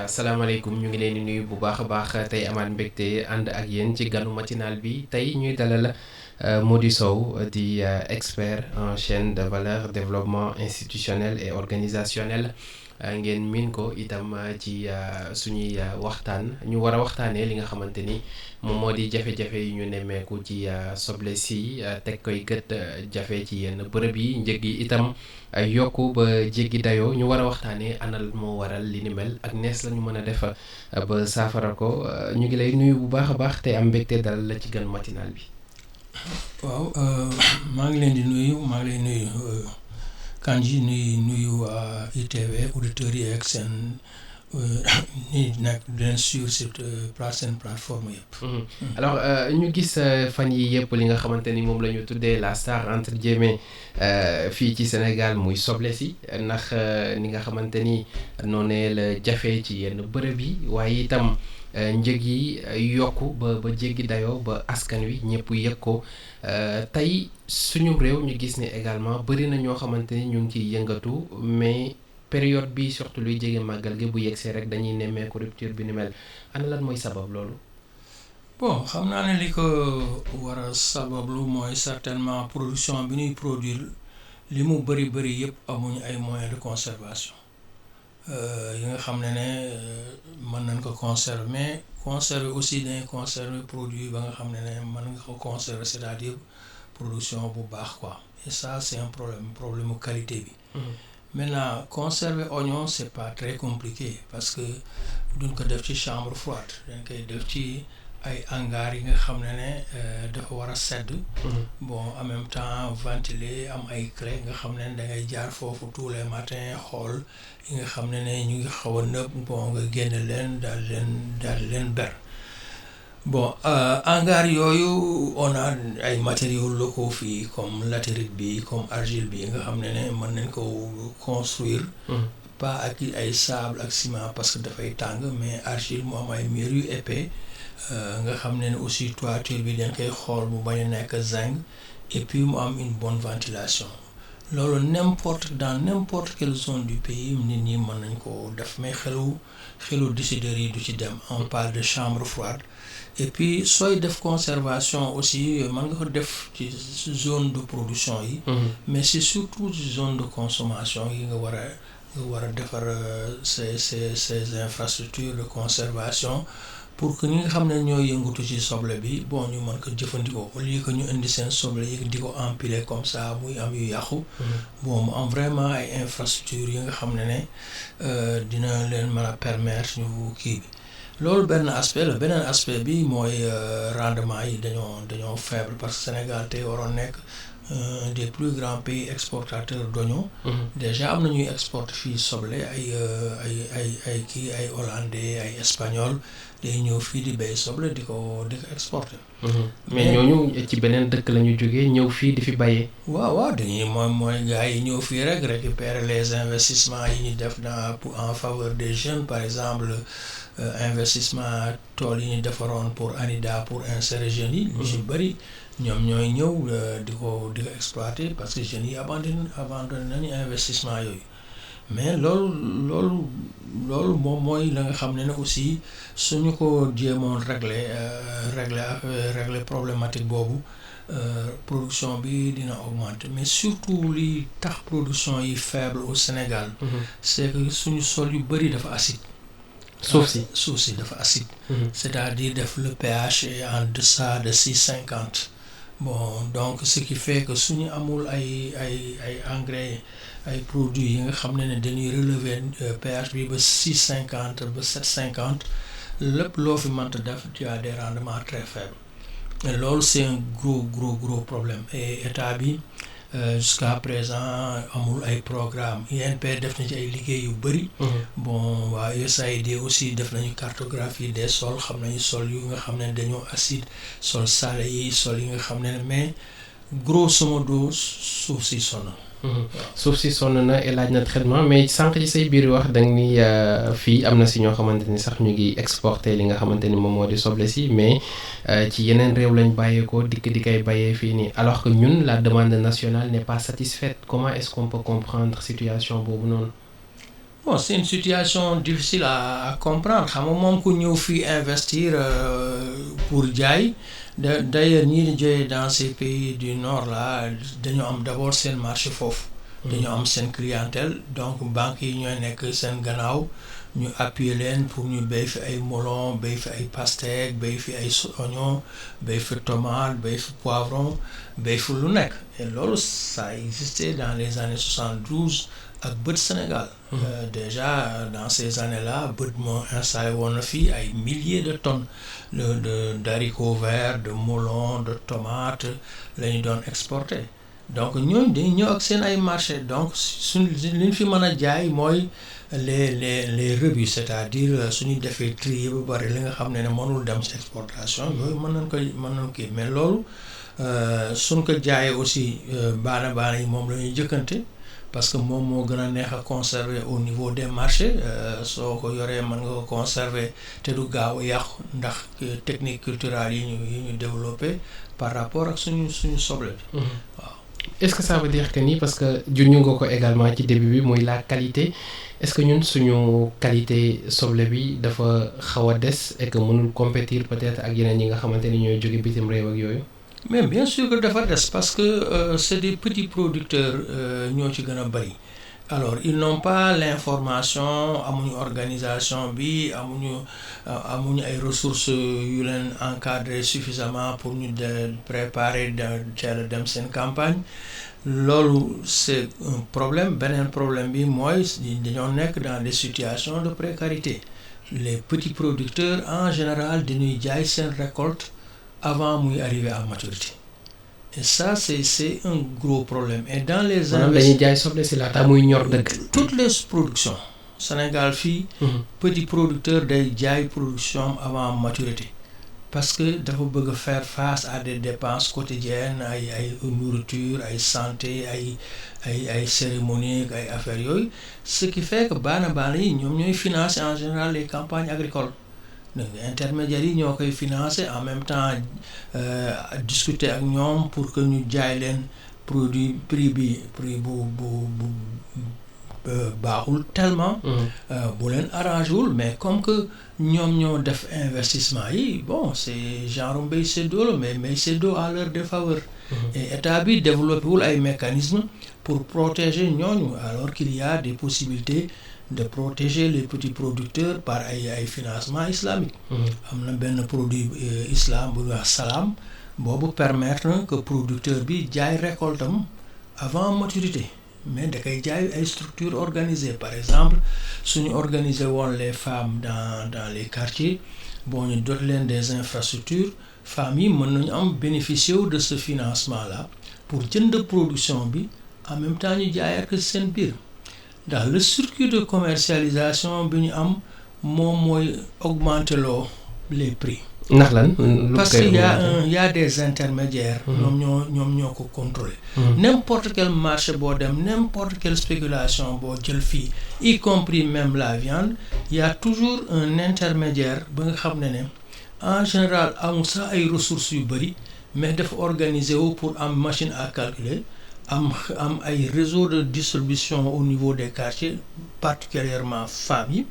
salaamaaleykum ñu ngi leen di nuyu bu baax a baax tey amaat mbégte ànd ak yéen ci ganu matinal bi tey ñuy dalal Mody Sow di expert en chaîne de valeur développement institutionnel et organisationnel ngeen miin ko itam ci suñuy waxtaan ñu war a waxtaanee li nga xamante ni moom moo di jafe-jafe yu ñu nemmeeku ci soble si teg koy gët jafe ci yenn bërëb yi njëg yi itam yokku ba jéggi dayoo ñu war a waxtaanee anal moo waral li ni mel ak nees la ñu mën a def ba saafara ko ñu ngi lay nuyu bu baax a baax te am mbégte dalal la ci gan matinal bi. waaw maa ngi leen di nuyu maa ngi lay nuyu Kandji nuyu waa ITV auditeurs yi ak seen ñi nekk bien sûr sur seen plateforme yëpp. alors ñu gis fan yi yëpp li nga xamante ni moom la ñu tuddee la star entre guillemets fii ci Sénégal muy soble si ndax ni nga xamante ni noonee la jafe ci yenn bërëb yi waaye itam njëg yi yokku ba jéggi dayoo ba askan wi ñëpp yëg ko tey suñu réew ñu gis ne également bëri na ñoo xamante ni ñu ngi ciy yëngatu mais période bi surtout luy jege màggal gi bu yegsee rek dañuy nemmeeku rupture bi ni mel ana lan mooy sabab loolu. bon xam naa ne li ko war a sabablu mooy certainement production bi ñuy produire li mu bëri yëpp amuñu ay moyens de conservation yi nga xam ne mën nañ ko conserver mais conserver aussi dañuy conserver produit ba nga xam ne mën nga ko conserver c'est-à-dire production bu baax quoi et ça c'est un problème mu qualité bi. Maintenant conserver oignon c'est pas très compliqué parce que duñ ko def ci chambre froide dañ koy def ci ay hangar yi nga xam ne dafa war a sedd. bon en même temps ventilé am ay clé nga xam ne da ngay jaar foofu tous les matins xool yi nga xam ne ñu ngi xaw a nëb bon nga génne leen daal di leen ber. bon hangar yooyu on a ay matériaux locaux fii comme latérite bi comme argile bi nga xam ne mën nañ ko construire. pas ak ay sable ak ciment parce que dafay tàng mais argile mu am ay murs yu épais nga xam ne aussi toiture bi dañ koy xool mu bañ a nekk zinc et puis mu am une bonne ventilation loolu dans n'importe quelle zone du pays nit ñi mën nañ ko def mais xelu décideurs yi du ci dem on parle de chambre froide. et puis sooy def conservation aussi mën nga ko def ci zone de production yi. mais c'est surtout ci zone de consommation yi nga war a defar ces infrastructures de conservation pour que ñi nga xam ne ñoo yëngatu ci soble bi bon ñu mën ko jëfandikoo au lieu que ñu indi seen soble yi di ko empiler comme ça muy am yu yàqu. bon mu am vraiment ay infrastructures yi nga xam ne dina leen mën a permettre ñu kii bi. loolu benn aspect la beneen aspect bi mooy rendement yi dañoo faible parce que Sénégal tey waroon nekk un des plus grands pays exportateurs d'oignons. déjà am na ñuy exporter fii soble ay kii ay hollandais ay espagnol day ñëw fii di bay soble di ko exporter. mais ñooñu ci beneen dëkk la ñu jógee ñëw fii di fi bayee. waaw dañuy mooy gars yi ñëw fii rek récupérer les investissements yi ñu def en faveur des jeunes par exemple. investissement tool yi ñu defaroon pour ANIDA pour insérer jeunes yi. ñu si bëri ñoom ñooy ñëw di ko exploiter parce que jeunes yi abandonné nañu investissement yooyu mais loolu moom mooy la nga xam ne aussi suñu ko jéemoon régler problématique boobu production bi dina augmenter mais surtout li tax production yi faible au Sénégal. c'est que suñu sol yu bëri dafa acide. suuf si dafa acide. c'est-à-dire le pH est en deçà de 6,50 bon donc ce qui fait que suñu amul ay engrais ay produits yi nga xam ne dañuy relever pH bi ba 6,50 ba 7,50 lépp loo fi mënta def tu as des rendements très faibles et loolu c'est un gros problème et état bi jusqu'à présent amul ay programme INP def na ci ay liggéey yu bëri. bon waa USAID aussi def nañu cartographie des sols xam nañu sol yu nga xam ne dañoo acide sol salé yi sol yi nga xam ne mais grosso modo suuf si sonn. suuf si sonn na et laaj na traitement mais sànq ci say biir wax da nga ni fii am na si ñoo xamante ni sax ñu ngi exporter li nga xamante ni moom moo di soble si mais ci yeneen réew lañ bàyyeekoo di koy bàyyee fii nii alors que ñun la demande nationale n'est pas satisfaite comment est-ce qu'on peut comprendre situation boobu noonu. Bon, c'est une situation difficile à comprendre xam nga moom ku ñëw fii investir pour jaay d'ailleurs ñii di jógee dans ces pays du nord là dañu am d'abord seen marché foofu. dañu am seen clientèle donc banques yi ñooy nekk seen gannaaw ñu appuyer leen pour ñu béy fi ay melon béy fi ay pastèque béy fi ay oignon béy fi tomate béy fi poivron béy fi lu nekk et loolu ça existait dans les années 72 ak bët Sénégal. Déjà dans ces années-là bët moo installé woon na fii ay milliers de tonnes d'haricots verts de melon de tomates la ñu doon exporter donc ñooñu dañuy ñëw ak seen ay marché donc suñ li ñu fi mën a jaay mooy les rebuts c'est-à-dire suñuy defee tri ba bari li nga xam ne mënul dem ci exportation yooyu mën nañ kii mais loolu suñ ko jaayee aussi baana yi moom la ñuy jëkkante parce que moom moo gën a neex a conserver au niveau des marchés soo ko yoree mën nga ko conserver te du gaaw a yàqu ndax technique culturelle yi ñu développé par rapport ak suñu soble bi waaw. Est-ce que ça veut dire que ni parce que junñu nga ko également ci début bi muy la qualité est-ce que ñun suñu qualité soble bi dafa xaw a des et que mënul compétir peut-être ak yeneen yi nga xamante ni ñooy jóge bitim réew ak yooyu. Mais bien sûr que dafa des parce que c'est des petits producteurs ñoo ci gën a bari alors ils n'ont pas l'information amuñu organisation bi amuñu ay ressources yu leen encadrer suffisamment pour ñu préparer teel dem seen campagne loolu c'est un problème beneen problème bi mooy dañoo nekk dans des situations de précarité les petits producteurs en général dañuy jaay seen récolte avant muy arriver à maturité et ça c'est un gros problème et dans les dañuy jaay soble si laata muy ñor dëgg. toutes les productions Sénégal fii petit producteur day jaay production avant maturité parce que dafa bëgg faire face à des dépenses quotidiennes ay nourriture ay santé ay cérémonie ay affaires yooyu ce qui fait que baana yi ñoom ñooy financer en général les campagnes agricoles. Donc intermédiaires yi ñoo koy financer en même temps discuter ak ñoom pour que ñu jaay leen prix bu baaxul tellement bu leen arrangé wul mais comme que ñoom ñoo def investissement yi bon c'est genre mbay séddoo la mais mbay séddoo à leur défaveur et état bi développé wul ay mécanismes pour protéger ñooñu alors qu'il y a des possibilités de protéger les petits producteurs par ay financement islamique am na benn produit islam bu wax salaam boobu permettre que producteur bi jaay récolte am avant maturité mais da koy jaay ay structures organisées par exemple suñu organiser woon les femmes dans les quartiers bon ñu dot leen des infrastructures femmes yi mën nañu am bénéficier de ce financement là pour jënd production bi en même temps ñu jaay ak seen biir ndax le circuit de commercialisation bi ñu am moom mooy augmenter loo les prix. ndax lan. parce que y a des intermédiaires. ñoom ñoo ko contrôler. N'importe quel marché boo dem n'importe quelle spéculation boo jël fii y compris même la viande y a toujours un intermédiaire ba nga xam ne en général amul sax ay ressources yu bari mais dafa organiser wu pour am machine à calculer. am ay réseau de distribution au niveau des quartiers particulièrement femmes yi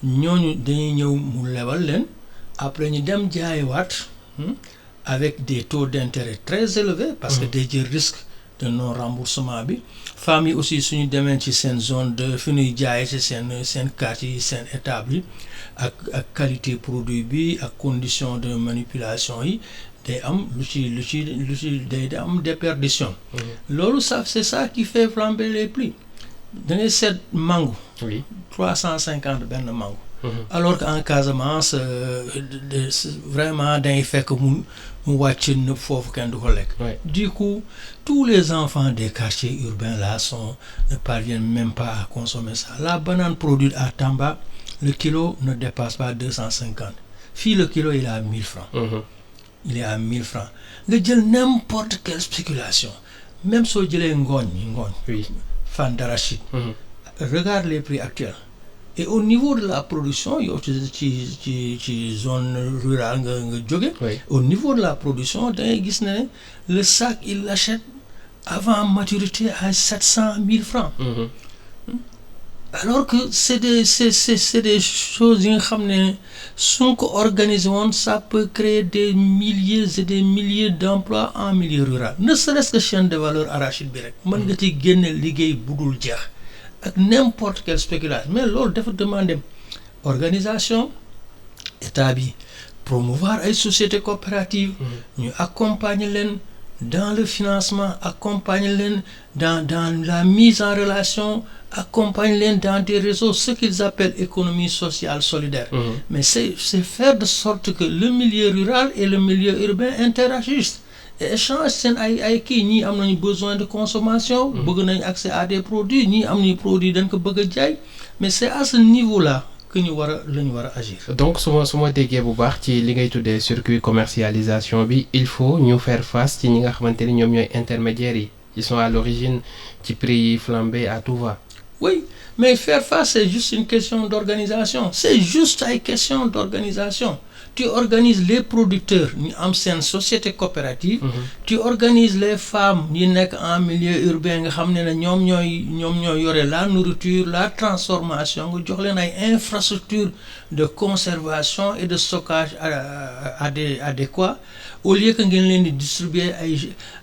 ñooñu dañuy ñëw mu lebal leen après ñu dem jaayiwaat avec des taux d'intérêt très élevés parce que day jël risque de non remboursement bi femmes yi aussi suñu demee ci seen zone de fi ñuy jaayee ci seen quartier yi seen étable yi ak qualité produit bi ak condition de manipulation yi day am lu ci day am déperdition. loolu ça c'est ça qui fait flamber les prix da ngay seet mango. oui 350 benn mango. alors qu'en Casamance vraiment day fekk mu wàcc nëpp foofu kenn du ko lekk. du coup tous les enfants des quartiers urbains là ne parviennent même pas à consommer ça la banane produite à Tamba le kilo ne dépasse pas 250 fii le kilo il est à 1000 francs. il est à 1000 francs nga jël n'importe quelle spéculation même soo jëlee ngooñ fan d'arachide regarde les prix actuels et au niveau de la production yow ci zone rurale nga jóge au niveau de la production da ngay gis ne le sac il l'achète avant maturité à 700 000 francs alors que c'est des choses yi nga xam ne suñ ko organiser woon ça peut créer des milliers et des milliers d'emplois en milieu rural ne serait-ce que chaîne de valeur arachide bi rek mën nga ci génne liggéey bu dul jeex ak n'importe quelle spéculation mais loolu dafa demander organisation état bi promouvoir ay sociétés coopératives ñu accompagner leen dans le financement accompagner leen dans la mise en relation accompagner leen dans des réseaux ce qu'ils appellent économie sociale solidaire mais c'est faire de sorte que le milieu rural et le milieu urbain interagissent et échangent seen ay kii ñii am nañu besoin de consommation bëgg nañ accès à des produits ñii am nañu produit dañ ko bëgg a jaay mais c'est à ce niveau-là que ñu war a agir. donc su ma déggee bu baax ci li ngay tuddee circuit commercialisation bi il faut ñu faire face ci ñi nga xamante ni ñoom ñooy intermédiaires yi ils sont à l'origine ci prix yi flambé à tout va. Oui, mais faire face c'est juste une question d'organisation c'est juste ay question d'organisation tu organises les producteurs ñu am seen société coopérative tu organises les femmes yi nekk en milieu urbain nga xam ne ñoom ñooy yore la nourriture la transformation nga jox leen ay infrastructures de conservation et de stockage adéquats au lieu que ngeen leen di distribuer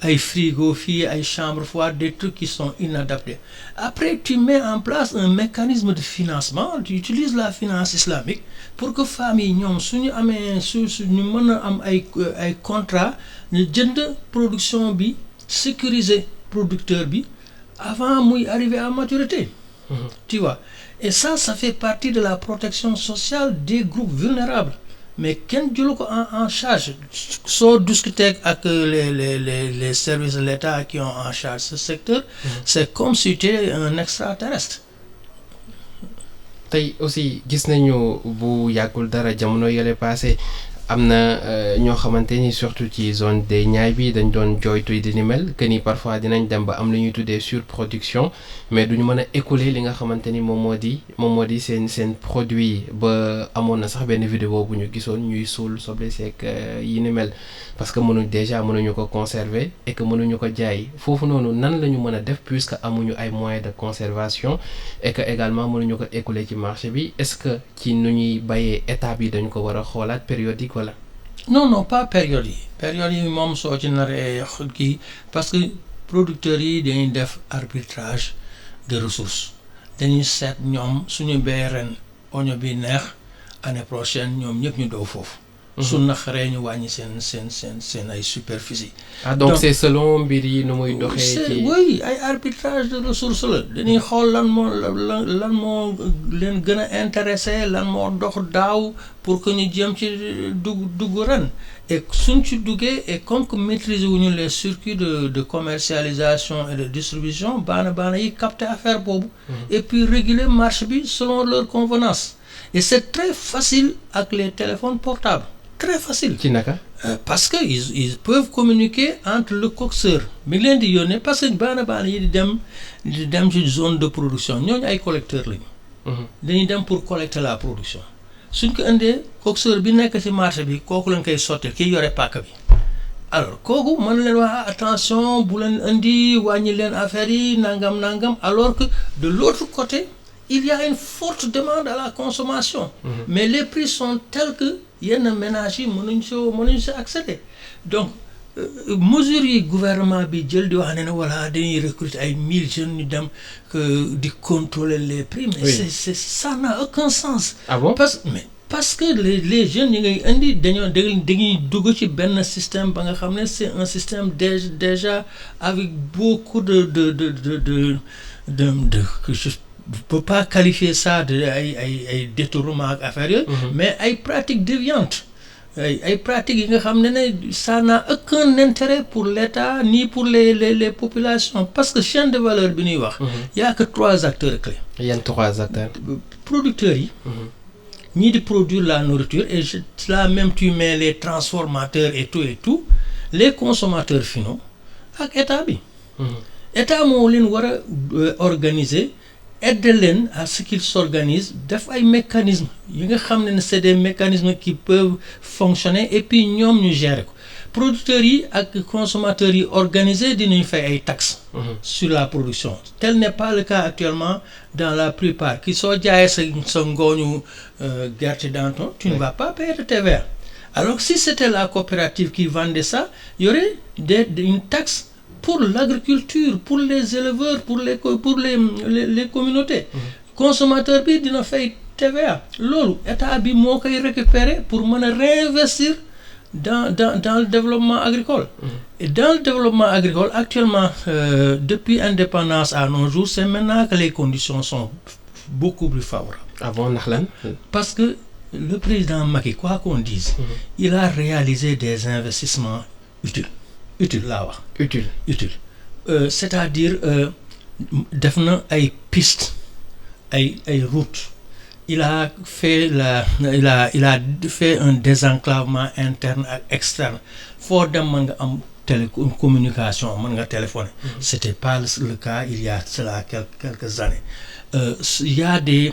ay frigo fii ay chambres froides des trucs qui sont inadaptés après tu mets en place un mécanisme de financement tu utilises la finance islamique pour que femmes yi ñoom suñu amee su ñu mën a am ay contrat ñu jënd production bi sécuriser producteur bi avant muy arriver à maturité tu vois et ça fait partie de la protection sociale des groupes vulnérables mais kenn jëlu ko en charge soo discuter ak les services de l'État qui ont en charge ce secteur c'est comme si tu étais un extraterrestre. tey aussi gis nañu bu yàggul dara jamono yële passé am na ñoo xamante ni surtout ci zone des Niayes bi dañ doon jooytu di ni mel que ni parfois dinañ dem ba am lu ñuy tuddee surproduction mais duñu mën a écouler li nga xamante ni moom moo di seen produit ba amoon na sax benn vidéo bu ñu gisoon ñuy suul soble seeg yi ni mel parce que mënuñu ko conserver et que mënuñu ko jaay foofu noonu nan la ñu mën a def puisque amuñu ay moyens de conservation et que également mënuñu ko écouler ci marché bi est-ce que ci nu ñuy bayee étape yi dañu ko war a xoolaat périodique wala. non pas période yi moom soo ci naree kii parce que producteurs yi dañuy def arbitrage de ressources dañuy seet ñoom suñu béyee ren oignon bi neex année prochaine ñoom ñëpp ñu dow foofu. su naqaree ñu wàññi seen ay superficie. donc c'est selon mbir yi nu muy doxee ci. oui ay arbitrage de ressources la dañuy xool lan moo leen gën a intéressé lan moo dox daaw pour que ñu jéem ci dugg ren et suñ ci duggee et comme que maîtriser wuñu les circuits de commercialisation et de distribution baana yi capter affaire boobu. et puis réguler marché bi selon leur convenance et c'est très facile avec les téléphones portables. Très facile. ci naka. Parce que ils peuvent communiquer entre le coxeur mi leen di yónnee parce que baana yi di dem ci zone de production ñooñu ay collecteurs lañu. dañuy dem pour collecter la production suñ ko indee coxeur bi nekk ci marché bi kooku lañ koy sotti kii yore paaka bi alors kooku mën leen wax attention bu leen indi wàññi leen affaire yi nangam alors que de l'autre côté il y a une forte demande à la consommation. Mais les prix sont tels que yenn ménages yi mënuñ si accéder donc mesures yi gouvernement bi jël di wax ne voilà dañuy recruter ay 1000 jeunes ñu dem di contrôler les prix. mais oui. c'est ça n'a aucun sens. Ah bon? Parce que les jeunes yi ngay indi dañuy dugg ci benn système ba nga xam ne c'est un système déjà avec beaucoup de je peux pas qualifier ça de ay détournement ak affaire yooyu. mais ay pratiques déviantes ay pratiques yi nga xam ne ça n'a aucun intérêt pour l'État ni pour les populations parce que chaîne de valeur bi ñuy wax. y a que 3 acteurs clés. yan 3 acteurs. producteurs yi. ñii di produire la nourriture et là même tu mets les transformateurs et tout les consommateurs finaux ak état bi. état moo leen war a organiser aider leen à ce qu'ils s'organisent def ay mécanismes yi nga xam ne c'est des mécanismes qui peuvent fonctionner et puis ñoom ñu gérer ko producteurs yi ak consommateurs yi organisés dinañ fay ay taxes sur la production tel n'est pas le cas actuellement dans la plupart qui soo jaayee sa ngooñu gerte Danton tu ne vas pas payer de TVA alors que si c'était la coopérative qui vendait ça il y aurait une taxe pour l'agriculture, pour les éleveurs, pour les communautés. Consommateur bi dina fay TVA loolu état bi moo koy récupérer pour mën a réinvestir dans le développement agricole. Et dans le développement agricole actuellement depuis indépendance à nos jours c'est maintenant que les conditions sont beaucoup plus favorables. Avant ndax lan. Parce que le président Macky quoi qu'on dise. Il a réalisé des investissements utile laa wax. utile c'est-à-dire def na ay pistes ay routes il a fait un désenclavement interne ak externe foo dem mën nga am télécommunication mën nga téléphoner. C'était pas le cas il y a cela quelques années. Il y a les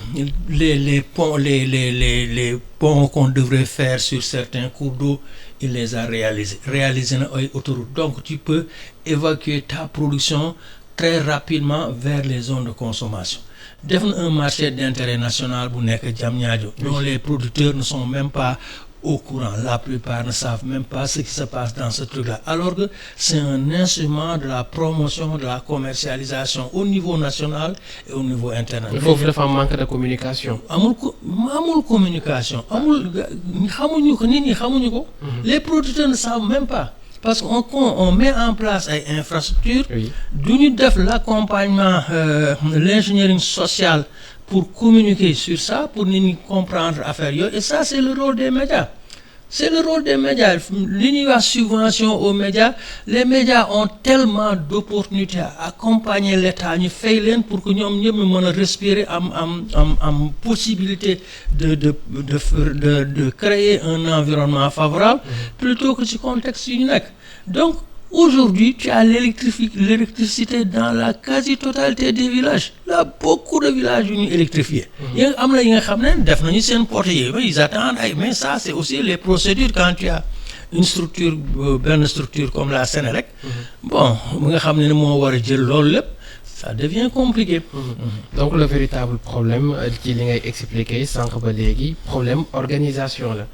ponts qu'on devrait faire sur certains cours d'eau il les a réalisé na ay autoroutes donc tu peux évacuer ta production très rapidement vers les zones de consommation def na un marché d'intérêt national bu nekk Diamniadio dont les producteurs ne sont même pas au courant la plupart ne savent même pas ce qui se passe dans ce truc-là alors que c'est un instrument de la promotion de la commercialisation au niveau national et au niveau international. Foofu dafa am manque de communication. amul communication xamuñu ko nit ñi xamuñu ko. Les producteurs ne savent même pas parce qu'on met en place ay infrastructures. duñu def l'accompagnement l'ingénierie sociale pour communiquer sur ça pour nit ñi comprendre affaire yooyu et ça c'est le rôle des médias. C'est le rôle des médias li ñuy wax subvention aux médias les médias ont tellement d'opportunités à accompagner l'État ñu fay leen pour que ñoom ñëpp ñu mën a respirer am possibilité de créer un environnement favorable plutôt que ci contexte yu ñu nekk donc aujourd'hui tu as l'électricité dans la quasi-totalité des villages là beaucoup de villages yu ñu électrifiés yi am na yi nga xam ne def nañu seen porte yi ils attendent mais ça c'est aussi les procédures quand tu as une structure benn structure comme la Sénélec bon mu nga xam ne moo war a jël loolu lépp ça devient compliqué. Donc le véritable problème ci li ngay expliquer sànq ba léegi problème organisation la.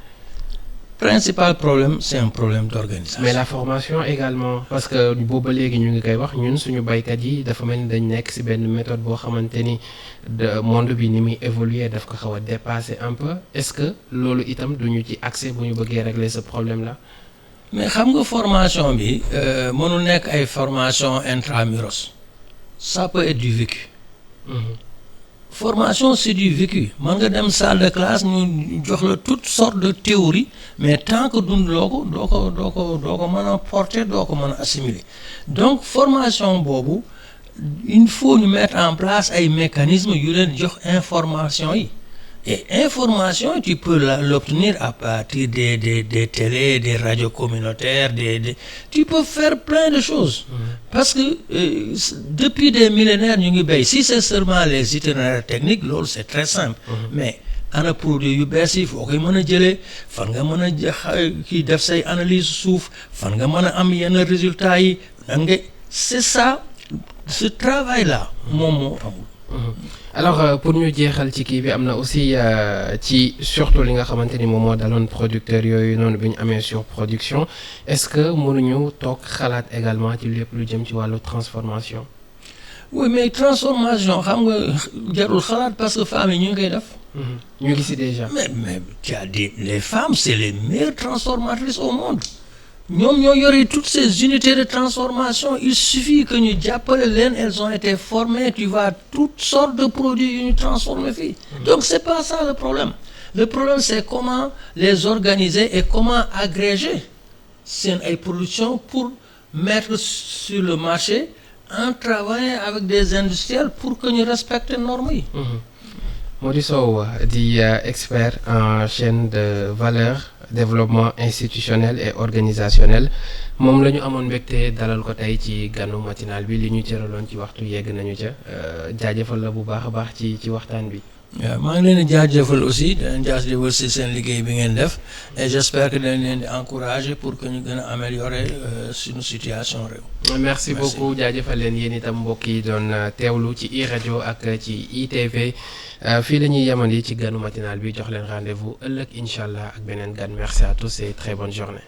Principal problème c'est un problème d'organisation. Mais la formation également parce que boobu ba léegi ñu ngi koy wax ñun suñu baykat yi dafa mel ni dañ nekk ci benn méthode boo xamante ni de monde bi ni muy évoluer daf ko xaw a dépasser un peu est-ce que loolu itam duñu ci accès bu ñu bëggee régler ce problème là. Mais xam nga formation bi mënul nekk ay formation intramuros ça peut être du vécu. Formation c'est du vécu mën nga dem salle de classe ñu jox la toutes sortes de théories mais tant que dunduloo ko doo ko mën a porter doo ko mën a assimiler donc formation boobu il faut ñu mettre en place ay mécanismes yu leen jox information yi et information tu peux l'obtenir à partir des télés des radios communautaires tu peux faire plein de choses parce que depuis des millénaires ñu ngi béy si c'est seulement les itinéraires techniques loolu c'est très simple mais ana produit yu bees yi foo koy mën a jëlee fan nga mën a kii def say analyse suuf fan nga mën a am yenn résultats yi nan nga c'est ça ce travail là moom moo amul. Alors pour ñu jeexal ci kii bi am na aussi ci surtout li nga xamante ni moom moo daloon producteurs yooyu noonu bi ñu amee surproduction est-ce que mënuñu toog xalaat également ci lépp lu jëm ci wàllu transformation. Oui mais transformation xam nga jarul xalaat parce que femmes yi ñu ngi koy def. ñu ngi ci déjà. mais tu as dit les femmes c'est les meilleures transformatrices au monde. ñoom ñoo yore toutes ces unités de transformation il suffit que ñu jàppale leen elles ont été formées tu vois toutes sortes de produits yu ñu transformer fii donc c'est pas ça le problème c'est comment les organiser et comment agréger seen ay production pour mettre sur le marché en travaillant avec des industriels pour que ñu respecter normes yi. Mody Sow di expert en chaîne de valeur développement institutionnel et organisationnel moom la ñu amoon mbégte dalal ko tey ci ganu matinal bi li ñu cëraloon ci waxtu yegg nañu ca jaajëfal la bu baax a baax ci waxtaan bi. waaw maa ngi leen di jaajëfal aussi di leen jaajëfal si seen liggéey bi ngeen def et j'espère que dañ leen di encourager pour que ñu gën a améliorer suñu situation réew. merci beaucoup jaajëfal leen yéen itam mbokk yi doon teewlu ci iRadio ak ci ITV fii la ñuy yemandi ci ganu matinal bi jox leen rendez-vous ëllëg incha allah ak beneen gan merci à tous et très bonne journée.